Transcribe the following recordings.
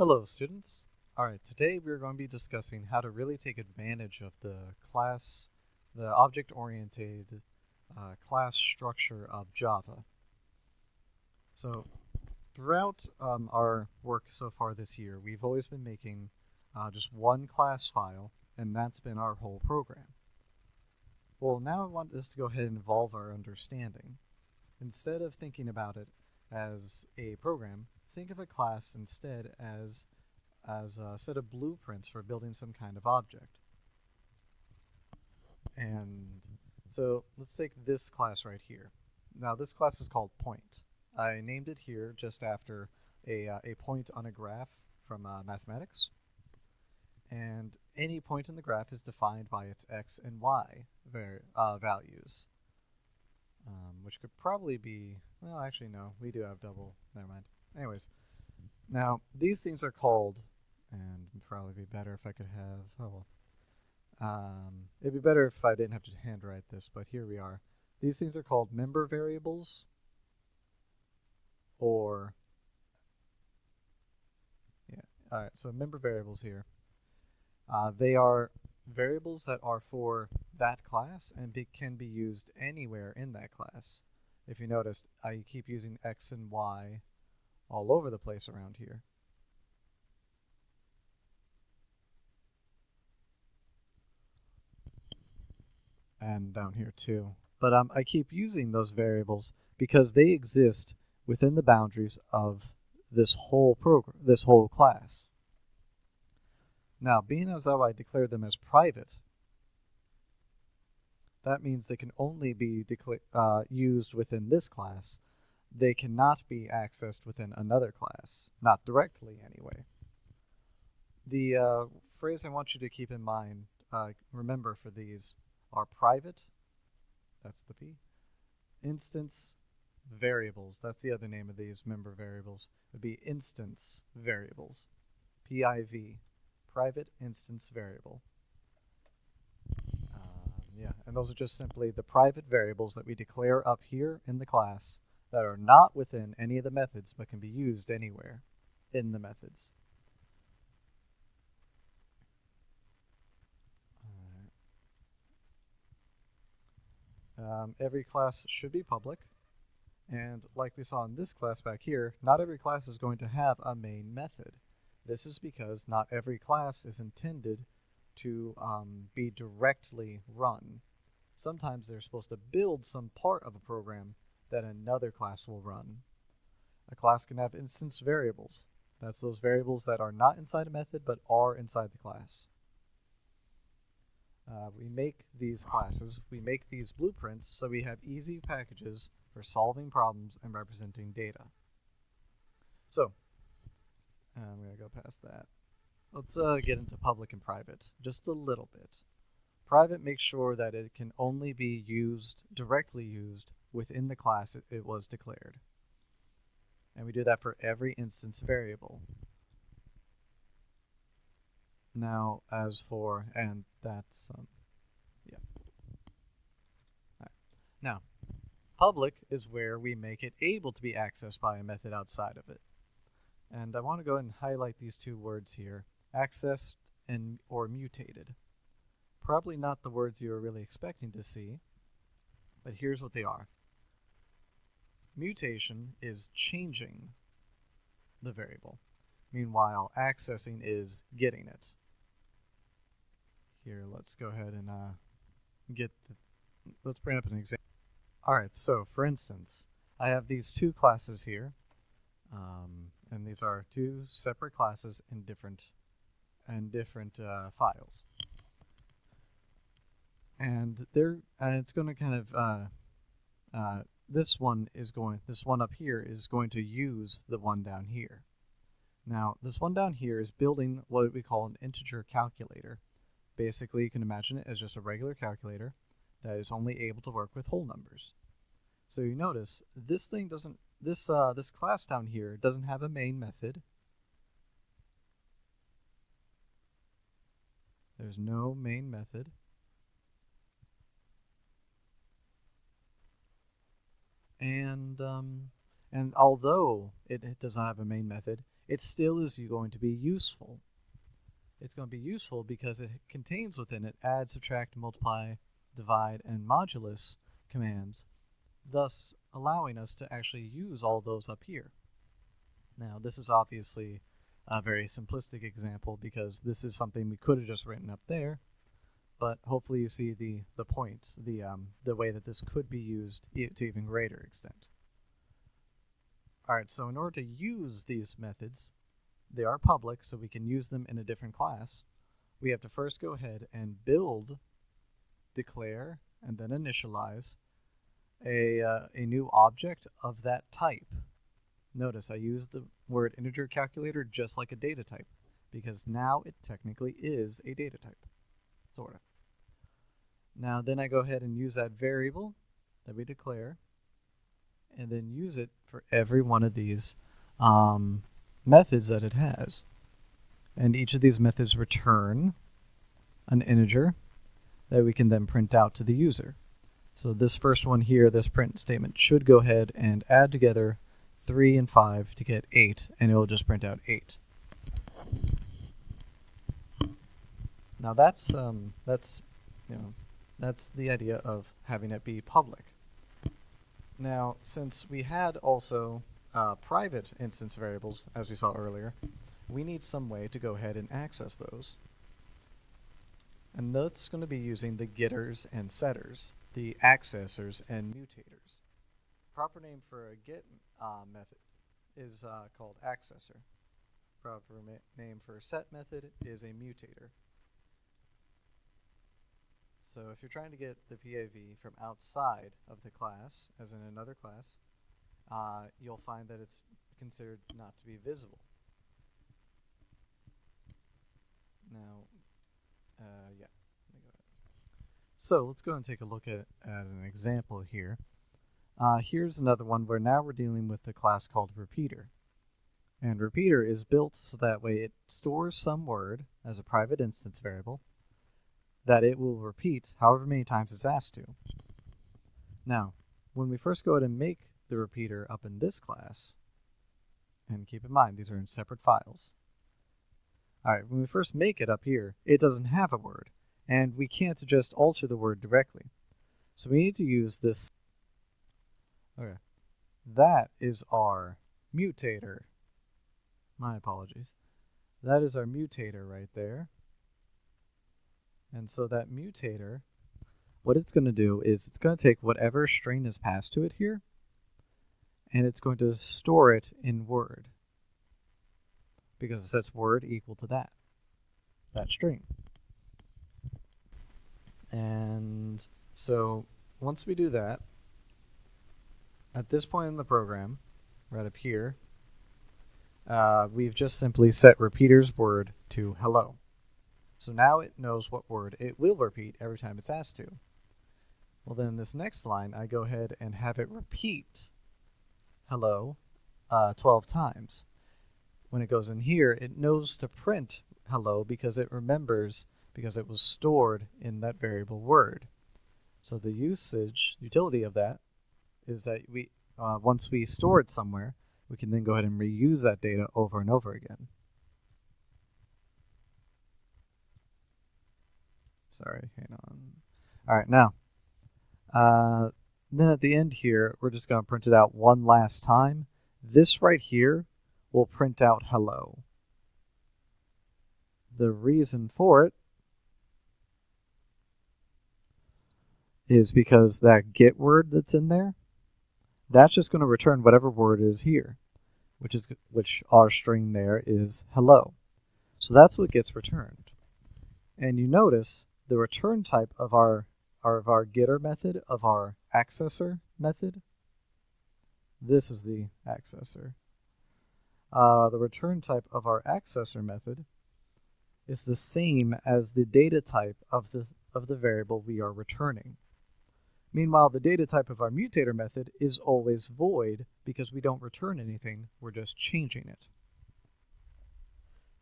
Hello, students. Alright, today we're going to be discussing how to really take advantage of the object-oriented class structure of Java. So, throughout our work so far this year, we've always been making just one class file, and that's been our whole program. Well, now I want this to go ahead and evolve our understanding. Instead of thinking about it as a program, think of a class instead as a set of blueprints for building some kind of object. And so let's take this class right here. Now this class is called point. I named it here just after a point on a graph from mathematics. And any point in the graph is defined by its x and y values, which could probably be, well, actually no, we do have double, never mind. Anyways, now these things are called, and it'd probably be better if I could have, oh well, it'd be better if I didn't have to handwrite this, but here we are. These things are called member variables, or, yeah, alright, so member variables here. They are variables that are for that class and can be used anywhere in that class. If you noticed, I keep using x and y all over the place around here. And down here too. But I keep using those variables because they exist within the boundaries of this whole program, this whole class. Now, being as though I declare them as private, that means they can only be used within this class. They cannot be accessed within another class, not directly anyway. The phrase I want you to keep in mind, remember for these, are private, that's the P, instance variables, that's the other name of these member variables, would be instance variables, PIV, private instance variable. Yeah, and those are just simply the private variables that we declare up here in the class that are not within any of the methods but can be used anywhere in the methods. Every class should be public, and like we saw in this class back here, not every class is going to have a main method. This is because not every class is intended to be directly run. Sometimes they're supposed to build some part of a program that another class will run. A class can have instance variables. That's those variables that are not inside a method but are inside the class. We make these classes, we make these blueprints so we have easy packages for solving problems and representing data. So, I'm going to go past that. Let's get into public and private just a little bit. Private makes sure that it can only be used, directly used, within the class it was declared. And we do that for every instance variable. Now, as for, and that's, yeah. All right. Now, public is where we make it able to be accessed by a method outside of it. And I want to go ahead and highlight these two words here, accessed and or mutated. Probably not the words you were really expecting to see, but here's what they are. Mutation is changing the variable. Meanwhile, accessing is getting it. Here, let's go ahead and let's bring up an example. Alright, so for instance, I have these two classes here, and these are two separate classes in different files. And it's going to kind of, this one up here is going to use the one down here. Now, this one down here is building what we call an integer calculator. Basically, you can imagine it as just a regular calculator that is only able to work with whole numbers. So you notice this thing doesn't, this class down here doesn't have a main method. There's no main method. And although it does not have a main method, it still is going to be useful. It's going to be useful because it contains within it add, subtract, multiply, divide, and modulus commands, thus allowing us to actually use all those up here. Now, this is obviously a very simplistic example because this is something we could have just written up there, but hopefully you see the point, the way that this could be used to even greater extent. Alright, so in order to use these methods, they are public, so we can use them in a different class. We have to first go ahead and build, declare, and then initialize a new object of that type. Notice I used the word integer calculator just like a data type, because now it technically is a data type, sort of. Now then I go ahead and use that variable that we declare, and then use it for every one of these methods that it has. And each of these methods return an integer that we can then print out to the user. So this first one here, this print statement, should go ahead and add together 3 and 5 to get 8, and it will just print out 8. Now that's the idea of having it be public. Now, since we had also private instance variables, as we saw earlier, we need some way to go ahead and access those. And that's going to be using the getters and setters, the accessors and mutators. Proper name for a get method is called accessor. Proper name for a set method is a mutator. So if you're trying to get the PAV from outside of the class, as in another class, you'll find that it's considered not to be visible. Now, yeah. So let's go and take a look at an example here. Here's another one where now we're dealing with a class called repeater. And repeater is built so that way it stores some word as a private instance variable that it will repeat however many times it's asked to. Now, when we first go ahead and make the repeater up in this class, and keep in mind these are in separate files. Alright, when we first make it up here, it doesn't have a word, and we can't just alter the word directly. So we need to use this. Okay, that is our mutator. My apologies. That is our mutator right there. And so that mutator, what it's going to do is it's going to take whatever string is passed to it here, and it's going to store it in word, because it sets word equal to that string. And so once we do that, at this point in the program, right up here, we've just simply set repeater's word to hello. So now it knows what word it will repeat every time it's asked to. Well, then this next line, I go ahead and have it repeat hello 12 times. When it goes in here, it knows to print hello because it remembers, because it was stored in that variable word. So the utility of that is that we once we store it somewhere, we can then go ahead and reuse that data over and over again. Sorry, hang on. All right, now, then at the end here, we're just going to print it out one last time. This right here will print out hello. The reason for it is because that get word that's in there, that's just going to return whatever word is here, which our string there is hello. So that's what gets returned. And you notice the return type of our getter method, of our accessor method. This is the accessor. The return type of our accessor method is the same as the data type of the variable we are returning. Meanwhile, the data type of our mutator method is always void because we don't return anything, we're just changing it.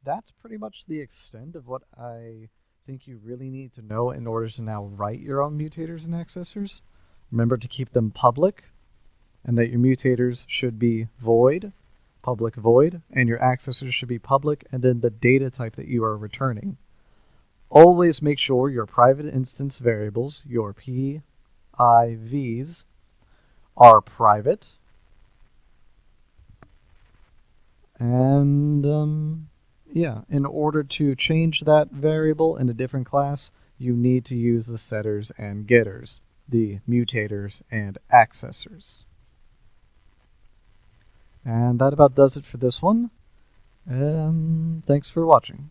That's pretty much the extent of what I think you really need to know in order to now write your own mutators and accessors. Remember to keep them public, and that your mutators should be void, public void, and your accessors should be public, and then the data type that you are returning. Always make sure your private instance variables, your PIVs, are private. And yeah, in order to change that variable in a different class, you need to use the setters and getters, the mutators and accessors. And that about does it for this one. Thanks for watching.